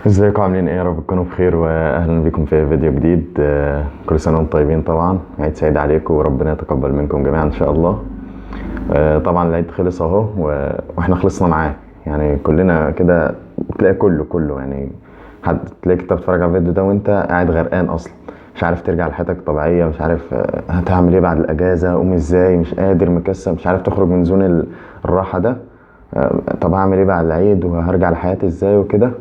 ازيكم عاملين ايه؟ يا رب تكونوا بخير واهلا بكم في فيديو جديد. كل سنه وانتم طيبين. طبعا عيد سعيد عليكم وربنا يتقبل منكم جميعا ان شاء الله. طبعا العيد خلص اهو واحنا خلصنا معاه. يعني كلنا كده تلاقي كله يعني حد تلاقيك انت بتتفرج على الفيديو ده وانت قاعد غرقان اصلا، مش عارف ترجع لحياتك طبيعيه، مش عارف هتعمل ايه بعد الاجازه، قوم ازاي، مش قادر، مكسل، مش عارف تخرج من زون الراحه ده. طب هعمل ايه بعد العيد وهرجع لحياتي ازاي وكده.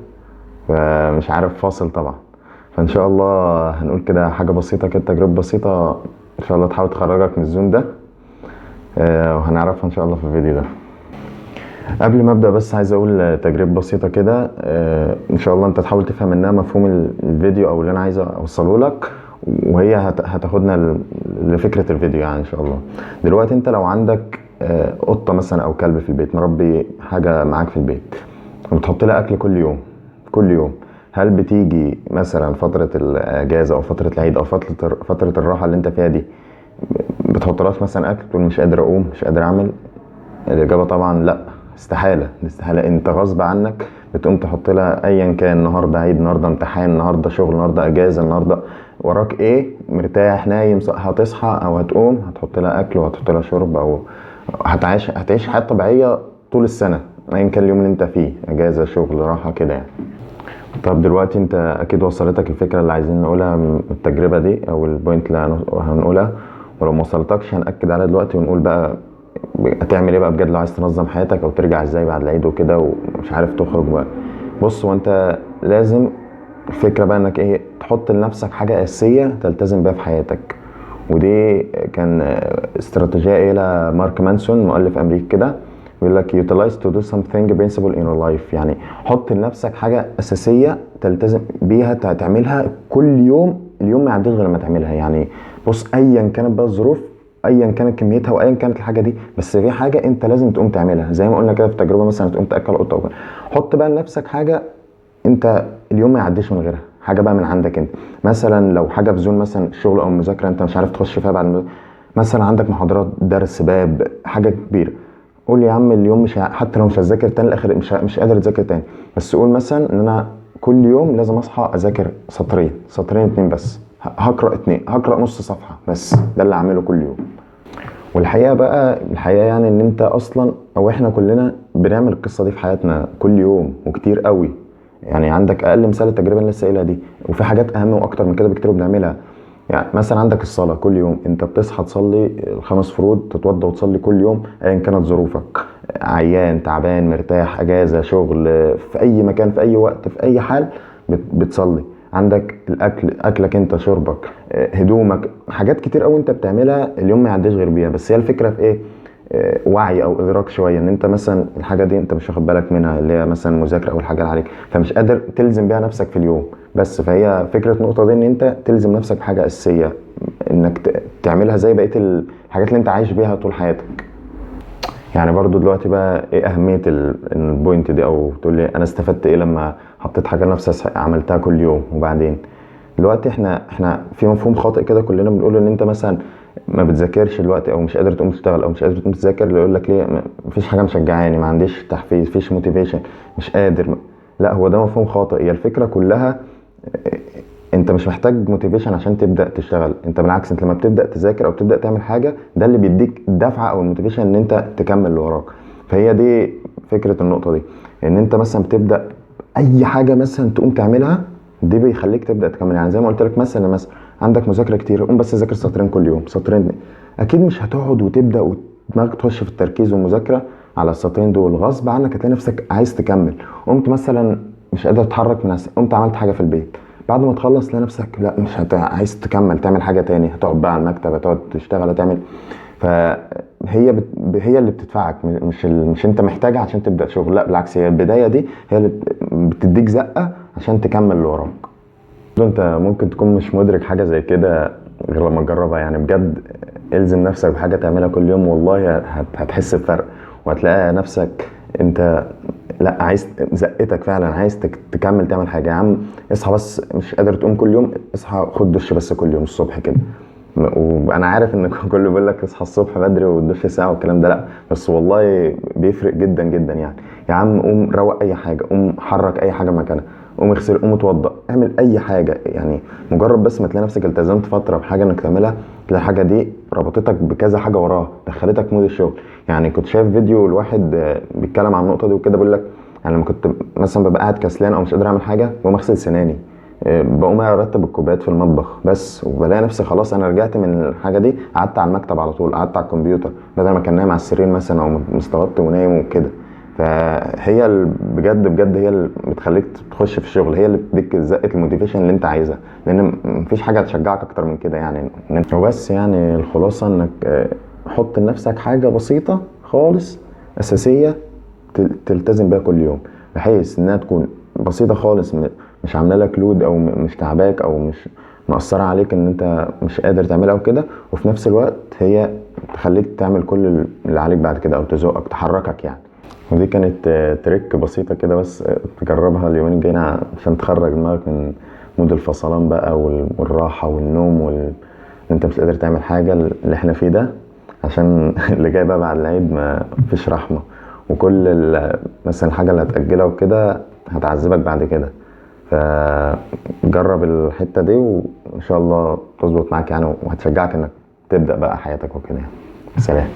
فمش عارف فاصل طبعا. فان شاء الله هنقول كده حاجه بسيطه كده، تجربه بسيطه ان شاء الله تحاول تخرجك من الزون ده. وهنعرفها ان شاء الله في الفيديو ده. قبل ما ابدا بس عايز اقول تجربه بسيطه كده، ان شاء الله انت تحاول تفهم منها مفهوم الفيديو او اللي انا عايز اوصله لك، وهي هتاخدنا لفكره الفيديو يعني ان شاء الله. دلوقتي انت لو عندك قطه مثلا او كلب في البيت، مربي حاجه معاك في البيت وبتحط لها اكل كل يوم كل يوم، هل بتيجي مثلا فترة الأجازة أو فترة العيد أو فترة الراحة اللي أنت فيها دي بتحطلهاش مثلا أكل تقول مش قادر أقوم مش قادر أعمل؟ الإجابة طبعا لأ. استحالة استحالة، أنت غصب عنك بتقوم تحط لها أيا كان، النهاردة عيد، النهاردة امتحان، النهاردة شغل، النهاردة أجازة، النهاردة وراك إيه، مرتاح نايم، هتصحى أو هتقوم هتحط لها أكل وهتحط لها شرب، أو هتعيش حياة طبيعية طول السنة أيا كان اليوم اللي أنت فيه، أجازة شغل راحة كده يعني. طب دلوقتي انت اكيد وصلتك الفكره اللي عايزين نقولها من التجربه دي او البوينت اللي هنقولها، ولو ما وصلتكش هنأكد عليها دلوقتي ونقول بقى هتعمل ايه بقى بجد لو عايز تنظم حياتك او ترجع ازاي بعد العيد وكده ومش عارف تخرج بقى. بص، وانت لازم الفكره بقى انك ايه، تحط لنفسك حاجه اساسيه تلتزم بيها في حياتك. ودي كان استراتيجيه ايه لمارك مانسون مؤلف امريكي كده، بيقول لك utilize to do something principle in your life. يعني حط لنفسك حاجه اساسيه تلتزم بيها تعملها كل يوم، اليوم ما يعديش غير لما تعملها. يعني بص، ايا كانت بقى الظروف، ايا كانت كميتها، وايا كانت الحاجه دي، بس في حاجه انت لازم تقوم تعملها زي ما قلنا كده في التجربه، مثلا تقوم تاكل قطه وكده. حط بقى لنفسك حاجه انت اليوم ما يعديش من غيرها، حاجه بقى من عندك انت. مثلا لو حاجه في زون مثلا الشغل او المذاكره انت مش عارف تخش فيها بعد مثلا عندك محاضرات، درس، باب، حاجه كبيره، قول يا عم اليوم مش حتى لو مش هذاكر تاني الاخر، مش قادر تذاكر تاني، بس قول مثلا ان انا كل يوم لازم اصحى اذاكر سطرين، سطرين اتنين بس، هقرا اتنين، هقرا نص صفحه بس، ده اللي اعمله كل يوم. والحقيقه بقى الحقيقه يعني ان انت اصلا او احنا كلنا بنعمل القصه دي في حياتنا كل يوم وكتير قوي. يعني عندك اقل مثال التجربه اللي لسه قايلها دي، وفي حاجات اهم واكتر من كده بكتير بنعملها. يعني مثلا عندك الصلاه كل يوم، انت بتصحى تصلي الخمس فروض، تتوضى وتصلي كل يوم ايا كانت ظروفك، عيان، تعبان، مرتاح، اجازه، شغل، في اي مكان، في اي وقت، في اي حال بتصلي. عندك الاكل، اكلك انت، شربك، هدومك، حاجات كتير قوي انت بتعملها اليوم ما يعديش غير بيها. بس هي الفكره في ايه؟ وعي او ادراك شويه ان انت مثلا الحاجه دي انت مش واخد بالك منها، اللي هي مثلا مذاكره او الحاجه اللي عليك، فمش قادر تلزم بيها نفسك في اليوم. بس فهي فكره النقطه دي ان انت تلزم نفسك بحاجه اساسيه انك تعملها زي بقيه الحاجات اللي انت عايش بيها طول حياتك. يعني برضو دلوقتي بقى ايه اهميه البوينت دي، او تقول لي انا استفدت ايه لما حطيت حاجه لنفسي عملتها كل يوم وبعدين. دلوقتي احنا في مفهوم خاطئ كده كلنا بنقول ان انت مثلا ما بتذاكرش دلوقتي او مش قادر تقوم تشتغل او مش قادر تقوم تذاكر، اللي يقول لك ليه مفيش حاجه مشجعاني، ما عنديش تحفيز، مفيش موتيفيشن، مش قادر. لا، هو ده مفهوم خاطئ. هي الفكره كلها انت مش محتاج موتيفيشن عشان تبدا تشتغل، انت بالعكس، انت لما بتبدا تذاكر او تبدا تعمل حاجه ده اللي بيديك الدفعه او الموتيفيشن ان انت تكمل اللي وراك. فهي دي فكره النقطه دي، ان انت مثلا بتبدا اي حاا مثلا تقوم تعملها، دي بيخليك تبدا تكمل. يعني زي ما قلت لك مثلا عندك مذاكره كتير، قوم بس ذاكر سطرين كل يوم، سطرين. اكيد مش هتقعد وتبدا ودماغك تخش في التركيز والمذاكره على السطرين دول، غصب عنك هتلاقي نفسك عايز تكمل. قمت مثلا مش قادر تتحرك من قمت عملت حاجه في البيت، بعد ما تخلص تلاقي نفسك لا مش عايز تكمل تعمل حاجه تاني، هتقعد بقى على المكتب، هتقعد تشتغل، هتعمل. فهي هي اللي بتدفعك، مش انت محتاجها عشان تبدا شغل، لا بالعكس، هي البدايه دي هي اللي بتديك زقه عشان تكمل اللي وراك. انت ممكن تكون مش مدرك حاجه زي كده غير لما تجربها. يعني بجد الزم نفسك بحاجه تعملها كل يوم، والله هتحس بفرق، وهتلاقي نفسك انت لا عايز، زقتك فعلا عايز تكمل تعمل حاجه. يا عم اصحى، بس مش قادر تقوم كل يوم، اصحى خد دش بس كل يوم الصبح كده، وانا عارف ان كله بيقول لك اصحى الصبح بدري وتدش ساعه والكلام ده، لا بس والله بيفرق جدا جدا يعني. يا عم قوم روق اي حاجه، قوم حرك اي حاجه مكانها، قوم اغسل، قوم اتوضى، اعمل اي حاجه يعني. مجرد بس ما تلاقي نفسك التزمت فتره بحاجه انك تعملها، تلاقي الحاجه دي ربطتك بكذا حاجه وراها، دخلتك مود الشغل. يعني كنت شايف فيديو الواحد بيتكلم عن النقطه دي وكده، بيقول لك يعني لما كنت مثلا ببقى قاعد كسلان او مش قادر اعمل حاجه، بقوم اغسل سناني، بقوم ارتب الكوبايات في المطبخ بس، وبلاقي نفسي خلاص انا رجعت من الحاجه دي، قعدت على المكتب على طول، قعدت على الكمبيوتر بدل ما كان نايم على السرير مثلا او مستغطي ونايم وكده. فهي بجد بجد هي اللي بتخليك تخش في الشغل، هي اللي بتديك زقه الموتيفيشن اللي انت عايزها، لان مفيش حاجه هتشجعك اكتر من كده يعني. وبس يعني الخلاصه انك حط لنفسك حاجه بسيطه خالص اساسيه تلتزم بيها كل يوم، بحيث انها تكون بسيطه خالص، مش عامله لك لود او مش تعباك او مش مأثره عليك ان انت مش قادر تعملها وكده، وفي نفس الوقت هي تخليك تعمل كل اللي عليك بعد كده، او تزوقك تحركك يعني. ودي كانت تريك بسيطه كده بس، تجربها اليومين الجايين عشان تخرج دماغك من مود الفصلان بقى والراحه والنوم انت مش قادر تعمل حاجه اللي احنا فيه ده، عشان اللي جاي بقى بعد العيد ما فيش رحمه، وكل مثلا الحاجه اللي هتأجلها وكده هتعذبك بعد كده. فجرب الحته دي وان شاء الله تظبط معاك يعني، وهتشجعك انك تبدأ بقى حياتك وكده يعني. سلام.